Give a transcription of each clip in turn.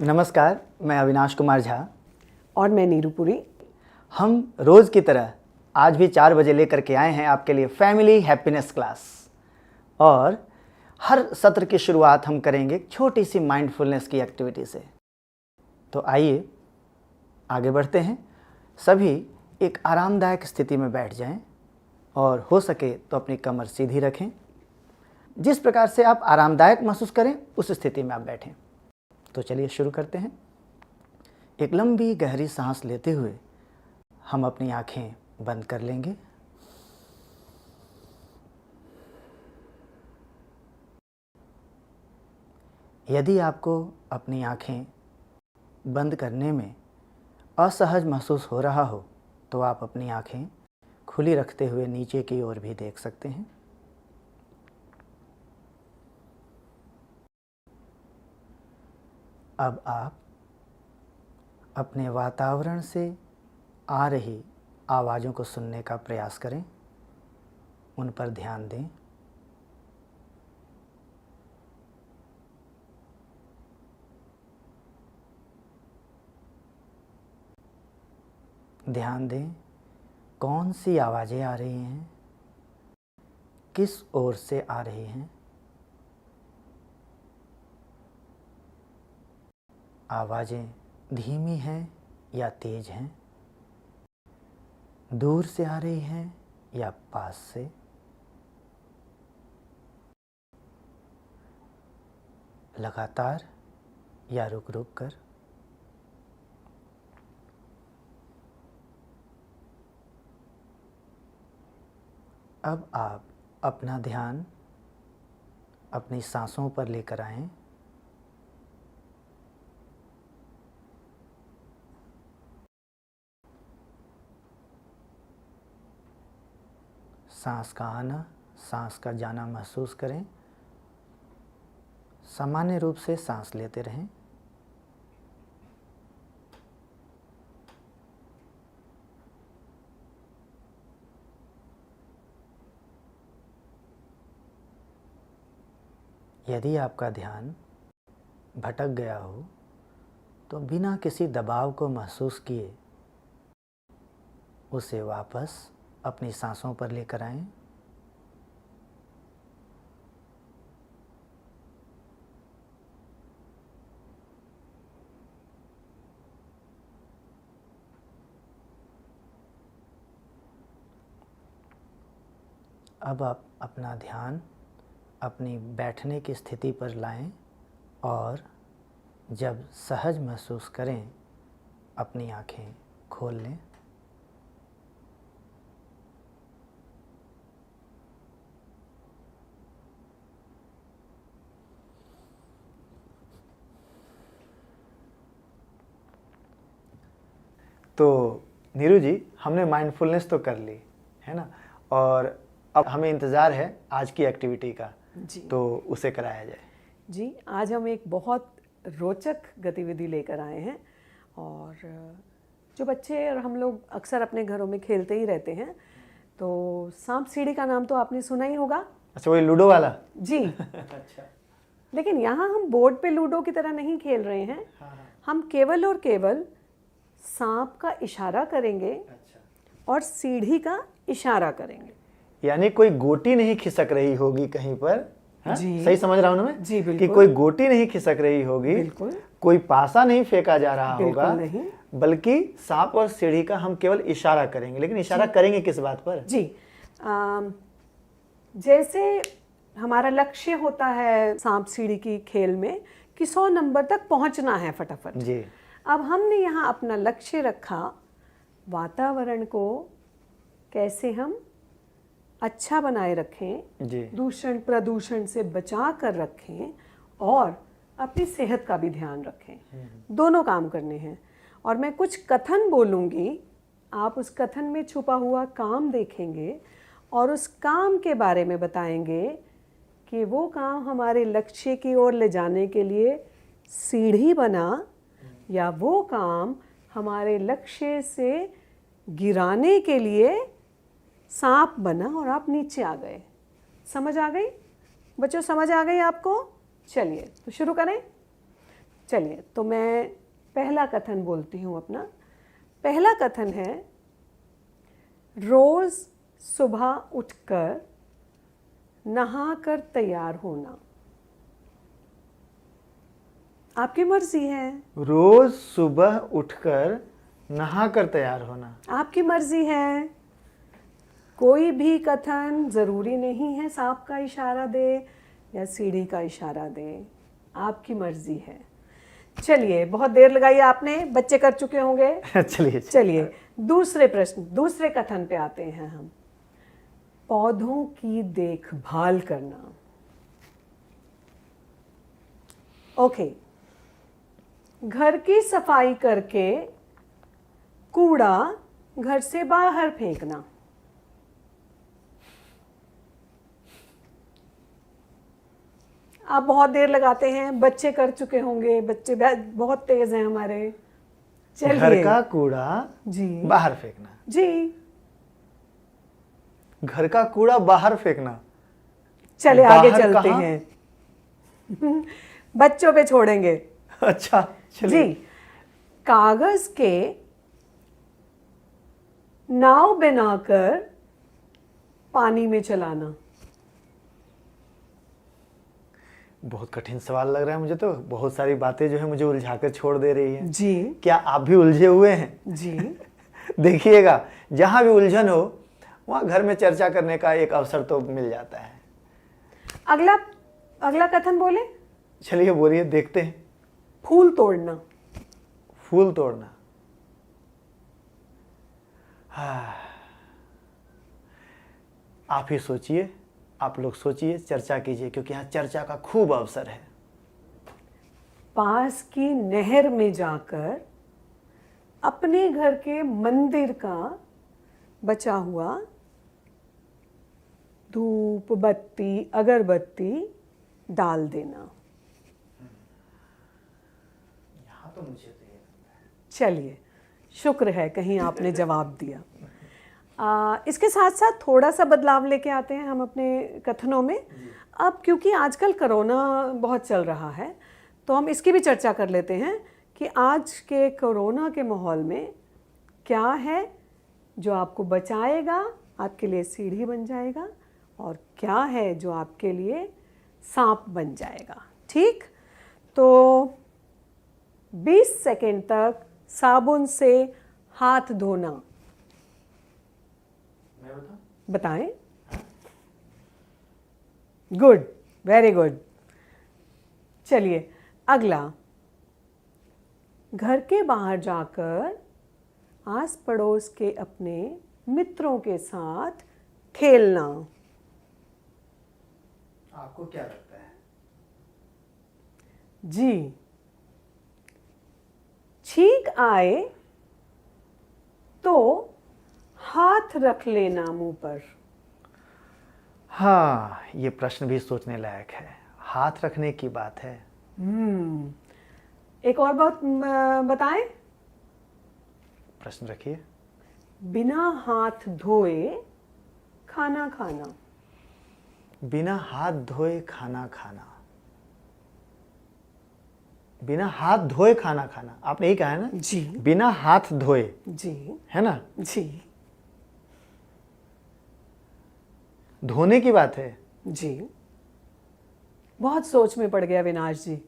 नमस्कार, मैं अविनाश कुमार झा। और मैं नीरूपुरी। हम रोज़ की तरह आज भी 4 बजे लेकर के आए हैं आपके लिए फैमिली हैप्पीनेस क्लास। और हर सत्र की शुरुआत हम करेंगे छोटी सी माइंडफुलनेस की एक्टिविटी से। तो आइए आगे बढ़ते हैं। सभी एक आरामदायक स्थिति में बैठ जाएं और हो सके तो अपनी कमर सीधी रखें। जिस प्रकार से आप आरामदायक महसूस करें उस स्थिति में आप बैठें। तो चलिए शुरू करते हैं। एक लंबी गहरी सांस लेते हुए हम अपनी आंखें बंद कर लेंगे। यदि आपको अपनी आंखें बंद करने में असहज महसूस हो रहा हो तो आप अपनी आंखें खुली रखते हुए नीचे की ओर भी देख सकते हैं। अब आप अपने वातावरण से आ रही आवाज़ों को सुनने का प्रयास करें, उन पर ध्यान दें। ध्यान दें कौन सी आवाज़ें आ रही हैं, किस ओर से आ रही हैं। आवाज़ें धीमी हैं या तेज हैं, दूर से आ रही हैं या पास से। लगातार या रुक रुक कर। अब आप अपना ध्यान अपनी सांसों पर लेकर आएं। सांस का आना, सांस का जाना महसूस करें। सामान्य रूप से सांस लेते रहें। यदि आपका ध्यान भटक गया हो तो बिना किसी दबाव को महसूस किए उसे वापस अपनी सांसों पर लेकर आएं। अब आप अपना ध्यान अपनी बैठने की स्थिति पर लाएं और जब सहज महसूस करें अपनी आंखें खोल लें। तो नीरू जी, हमने माइंडफुलनेस तो कर ली है ना, और अब हमें इंतज़ार है आज की एक्टिविटी का जी। तो उसे कराया जाए। जी, आज हम एक बहुत रोचक गतिविधि लेकर आए हैं और जो बच्चे और हम लोग अक्सर अपने घरों में खेलते ही रहते हैं। तो सांप सीढ़ी का नाम तो आपने सुना ही होगा। अच्छा, वही लूडो वाला जी। अच्छा, लेकिन यहाँ हम बोर्ड पे लूडो की तरह नहीं खेल रहे हैं। हाँ। हम केवल और केवल सांप का इशारा करेंगे। अच्छा। और सीढ़ी का इशारा करेंगे। यानी कोई गोटी नहीं खिसक रही होगी कहीं पर। हाँ? जी, सही समझ रहा हूँ ना मैं? जी बिल्कुल। कि कोई गोटी नहीं खिसक रही होगी, बिल्कुल। कोई पासा नहीं फेंका जा रहा होगा, नहीं। बल्कि सांप और सीढ़ी का हम केवल इशारा करेंगे। लेकिन इशारा करेंगे किस बात पर? जी, जैसे हमारा लक्ष्य होता है सांप सीढ़ी की खेल में कि 100 नंबर तक पहुंचना है फटाफट जी। अब हमने यहाँ अपना लक्ष्य रखा, वातावरण को कैसे हम अच्छा बनाए रखें, दूषण प्रदूषण से बचा कर रखें और अपनी सेहत का भी ध्यान रखें। दोनों काम करने हैं। और मैं कुछ कथन बोलूँगी, आप उस कथन में छुपा हुआ काम देखेंगे और उस काम के बारे में बताएंगे कि वो काम हमारे लक्ष्य की ओर ले जाने के लिए सीढ़ी बना या वो काम हमारे लक्ष्य से गिराने के लिए सांप बना और आप नीचे आ गए। समझ आ गई बच्चों? समझ आ गई आपको? चलिए तो शुरू करें। चलिए, तो मैं पहला कथन बोलती हूँ अपना। पहला कथन है, रोज सुबह उठकर नहाकर तैयार होना। आपकी मर्जी है। रोज सुबह उठकर नहाकर तैयार होना। आपकी मर्जी है। कोई भी कथन जरूरी नहीं है सांप का इशारा दे या सीढ़ी का इशारा दे, आपकी मर्जी है। चलिए, बहुत देर लगाई आपने, बच्चे कर चुके होंगे। चलिए दूसरे प्रश्न, दूसरे कथन पे आते हैं हम। पौधों की देखभाल करना। ओके, घर की सफाई करके कूड़ा घर से बाहर फेंकना। आप बहुत देर लगाते हैं, बच्चे कर चुके होंगे, बच्चे बहुत तेज हैं हमारे। चलिए, घर का कूड़ा जी बाहर फेंकना। जी, घर का कूड़ा बाहर फेंकना। चले आगे बाहर चलते कहाँ? हैं। बच्चों पे छोड़ेंगे। अच्छा चलिए। जी, कागज के नाव बनाकर पानी में चलाना। बहुत कठिन सवाल लग रहा है मुझे तो। बहुत सारी बातें जो है मुझे उलझा कर छोड़ दे रही है। जी, क्या आप भी उलझे हुए हैं? जी। देखिएगा, जहां भी उलझन हो वहां घर में चर्चा करने का एक अवसर तो मिल जाता है। अगला कथन बोले। चलिए बोलिए, देखते हैं। फूल तोड़ना। फूल तोड़ना। हाँ, आप ही सोचिए, आप लोग सोचिए, चर्चा कीजिए, क्योंकि यहाँ चर्चा का खूब अवसर है। पास की नहर में जाकर अपने घर के मंदिर का बचा हुआ धूप बत्ती अगरबत्ती डाल देना। यहाँ तो मुझे तो ये लगता है। चलिए, शुक्र है कहीं आपने जवाब दिया। इसके साथ साथ थोड़ा सा बदलाव लेके आते हैं हम अपने कथनों में। अब क्योंकि आजकल कोरोना बहुत चल रहा है, तो हम इसकी भी चर्चा कर लेते हैं कि आज के कोरोना के माहौल में क्या है जो आपको बचाएगा, आपके लिए सीढ़ी बन जाएगा, और क्या है जो आपके लिए सांप बन जाएगा। ठीक, तो 20 सेकंड तक साबुन से हाथ धोना। मैं बताऊं? बताएं। Good, very good. चलिए अगला, घर के बाहर जाकर आस पड़ोस के अपने मित्रों के साथ खेलना। आपको क्या लगता है? जी, छींक आए तो हाथ रख लेना मुंह पर। हाँ, ये प्रश्न भी सोचने लायक है। हाथ रखने की बात है। एक और बात बताएं। प्रश्न रखिए। बिना हाथ धोए खाना खाना। बिना हाथ धोए खाना खाना। बिना हाथ धोए खाना खाना, आपने यही कहा है ना? जी, बिना हाथ धोए, जी, है ना? जी, धोने की बात है। जी। बहुत सोच में पड़ गया विनाश जी।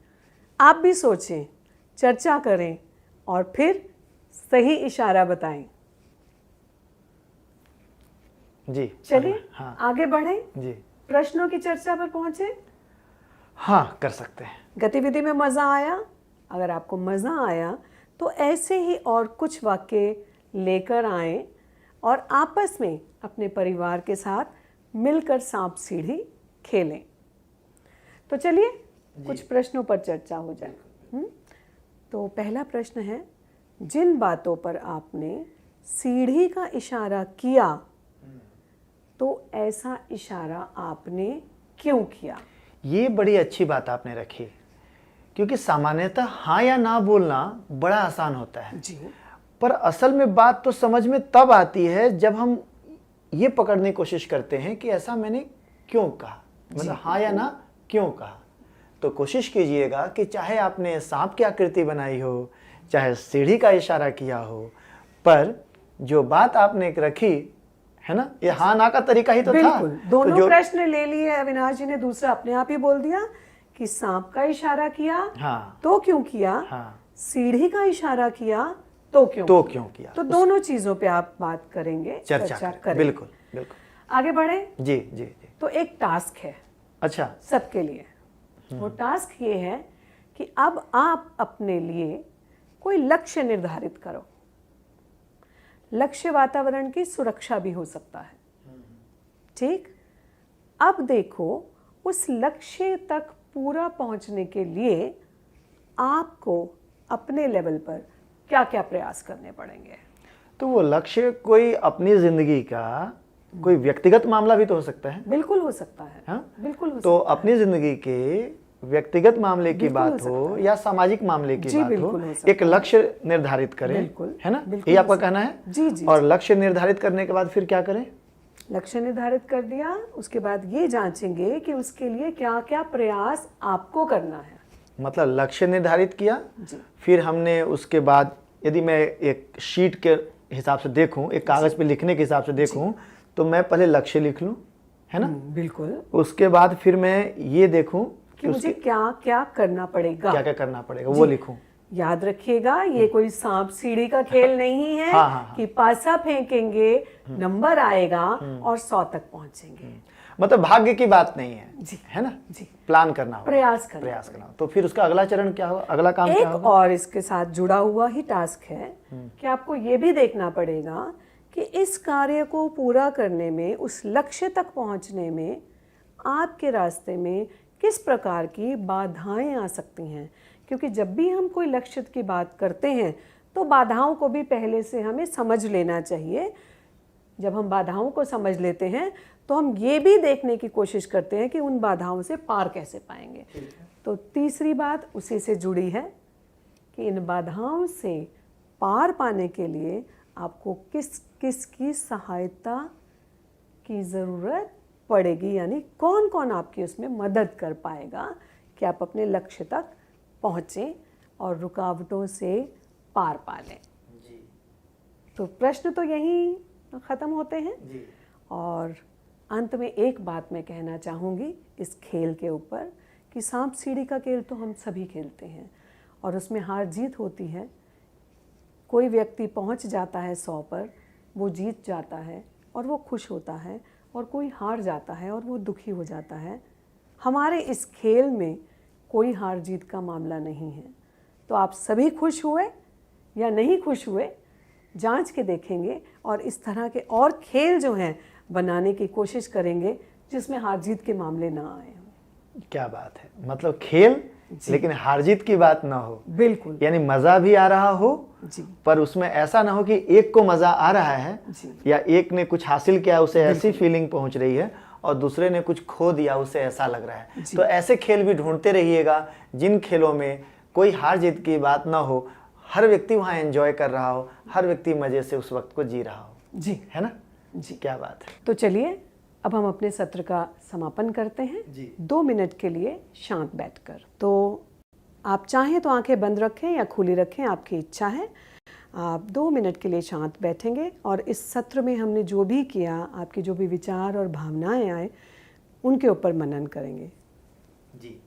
आप भी सोचें, चर्चा करें और फिर सही इशारा बताएं। जी चलिए, हाँ आगे बढ़ें। जी, प्रश्नों की चर्चा पर पहुंचे। हाँ कर सकते हैं। गतिविधि में मज़ा आया? अगर आपको मज़ा आया तो ऐसे ही और कुछ वाक्य लेकर आएं और आपस में अपने परिवार के साथ मिलकर सांप सीढ़ी खेलें। तो चलिए कुछ प्रश्नों पर चर्चा हो जाए। तो पहला प्रश्न है, जिन बातों पर आपने सीढ़ी का इशारा किया तो ऐसा इशारा आपने क्यों किया? ये बड़ी अच्छी बात आपने रखी, क्योंकि सामान्यतः हाँ या ना बोलना बड़ा आसान होता है जी, पर असल में बात तो समझ में तब आती है जब हम ये पकड़ने की कोशिश करते हैं कि ऐसा मैंने क्यों कहा, मतलब हाँ या ना क्यों कहा। तो कोशिश कीजिएगा कि चाहे आपने सांप की आकृति बनाई हो, चाहे सीढ़ी का इशारा किया हो, पर जो बात आपने रखी है ना, ये हाँ ना का तरीका ही तो था। बिल्कुल, दोनों तो प्रश्न ले लिए अविनाश जी ने, दूसरा अपने आप ही बोल दिया कि सांप का इशारा किया हाँ, तो क्यों किया, हाँ, सीढ़ी का इशारा किया तो क्यों किया। तो दोनों चीजों पे आप बात करेंगे, चर्चा करें। बिल्कुल बिल्कुल। आगे बढ़े। जी जी जी। तो एक टास्क है अच्छा, सबके लिए। वो टास्क ये है कि अब आप अपने लिए कोई लक्ष्य निर्धारित करो। लक्ष्य वातावरण की सुरक्षा भी हो सकता है, ठीक। अब देखो उस लक्ष्य तक पूरा पहुंचने के लिए आपको अपने लेवल पर क्या क्या प्रयास करने पड़ेंगे। तो वो लक्ष्य कोई अपनी जिंदगी का कोई व्यक्तिगत मामला भी तो हो सकता है। बिल्कुल हो सकता है। हाँ? बिल्कुल हो तो सकता अपनी जिंदगी के व्यक्तिगत मामले की बात हो या सामाजिक मामले की बात हो, एक लक्ष्य निर्धारित करें, है ना, ये आपका कहना है। जी जी। और लक्ष्य निर्धारित करने के बाद फिर क्या करें? लक्ष्य निर्धारित कर दिया, उसके बाद ये जांचेंगे कि उसके लिए क्या क्या प्रयास आपको करना है। मतलब लक्ष्य निर्धारित किया, जी। फिर हमने उसके बाद यदि मैं एक शीट के हिसाब से देखूं, एक कागज पे लिखने के हिसाब से देखूं, तो मैं पहले लक्ष्य लिख लूं, है ना। बिल्कुल। उसके बाद फिर मैं ये देखूं कि मुझे क्या क्या करना पड़ेगा, क्या क्या करना पड़ेगा, वो लिखूं। याद रखिएगा ये कोई सांप सीढ़ी का खेल नहीं है। हाँ। कि पासा फेंकेंगे, नंबर आएगा और 100 तक पहुंचेंगे। मतलब भाग्य की बात नहीं है जी, है ना जी। प्लान करना होगा, प्रयास करना। तो फिर उसका अगला चरण क्या होगा, अगला काम क्या होगा? और इसके साथ जुड़ा हुआ ही टास्क है कि आपको ये भी देखना पड़ेगा कि इस कार्य को पूरा करने में, उस लक्ष्य तक पहुंचने में आपके रास्ते में किस प्रकार की बाधाएं आ सकती हैं। क्योंकि जब भी हम कोई लक्ष्य की बात करते हैं तो बाधाओं को भी पहले से हमें समझ लेना चाहिए। जब हम बाधाओं को समझ लेते हैं तो हम ये भी देखने की कोशिश करते हैं कि उन बाधाओं से पार कैसे पाएंगे। तो तीसरी बात उसी से जुड़ी है कि इन बाधाओं से पार पाने के लिए आपको किस किस की सहायता की ज़रूरत पड़ेगी, यानी कौन कौन आपकी उसमें मदद कर पाएगा कि आप अपने लक्ष्य तक पहुँचें और रुकावटों से पार पा लें। तो प्रश्न तो यहीं ख़त्म होते हैं। और अंत में एक बात मैं कहना चाहूँगी इस खेल के ऊपर कि सांप सीढ़ी का खेल तो हम सभी खेलते हैं और उसमें हार जीत होती है। कोई व्यक्ति पहुँच जाता है 100 पर, वो जीत जाता है और वो खुश होता है, और कोई हार जाता है और वो दुखी हो जाता है। हमारे इस खेल में कोई हार जीत का मामला नहीं है। तो आप सभी खुश हुए या नहीं खुश हुए, जांच के देखेंगे और इस तरह के और खेल जो हैं बनाने की कोशिश करेंगे जिसमें हार जीत के मामले ना आए। क्या बात है, मतलब खेल लेकिन हार जीत की बात ना हो। बिल्कुल। यानी मजा भी आ रहा हो जी। पर उसमें ऐसा ना हो कि एक को मजा आ रहा है या एक ने कुछ हासिल किया उसे ऐसी फीलिंग पहुंच रही है और दूसरे ने कुछ खो दिया उसे ऐसा लग रहा है। तो ऐसे खेल भी ढूंढते रहिएगा जिन खेलों में कोई हार जीत की बात ना हो, हर व्यक्ति वहाँ एंजॉय कर रहा हो, हर व्यक्ति मजे से उस वक्त को जी रहा हो। जी, है ना जी। क्या बात है। तो चलिए अब हम अपने सत्र का समापन करते हैं जी। 2 मिनट के लिए शांत बैठकर। तो आप चाहें तो आंखें बंद रखें या खुली रखें, आपकी इच्छा है। आप 2 मिनट के लिए शांत बैठेंगे और इस सत्र में हमने जो भी किया, आपके जो भी विचार और भावनाएं आए, उनके ऊपर मनन करेंगे। जी।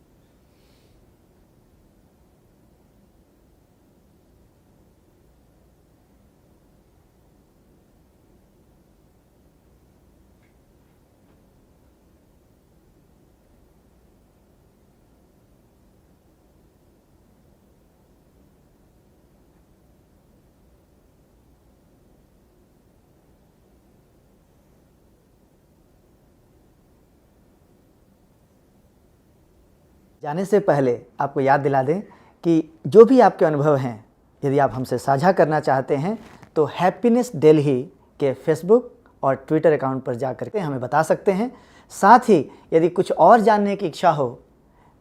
जाने से पहले आपको याद दिला दें कि जो भी आपके अनुभव हैं यदि आप हमसे साझा करना चाहते हैं तो हैप्पीनेस दिल्ली के फेसबुक और ट्विटर अकाउंट पर जा करके हमें बता सकते हैं। साथ ही यदि कुछ और जानने की इच्छा हो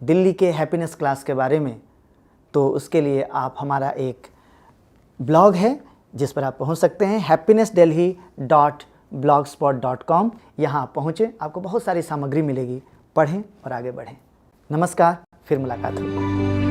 दिल्ली के हैप्पीनेस क्लास के बारे में तो उसके लिए आप हमारा एक ब्लॉग है जिस पर आप पहुंच सकते हैं happinessdelhi.blogspot.com। यहाँ पहुँचें, आपको बहुत सारी सामग्री मिलेगी, पढ़ें और आगे बढ़ें। नमस्कार, फिर मुलाकात होगी।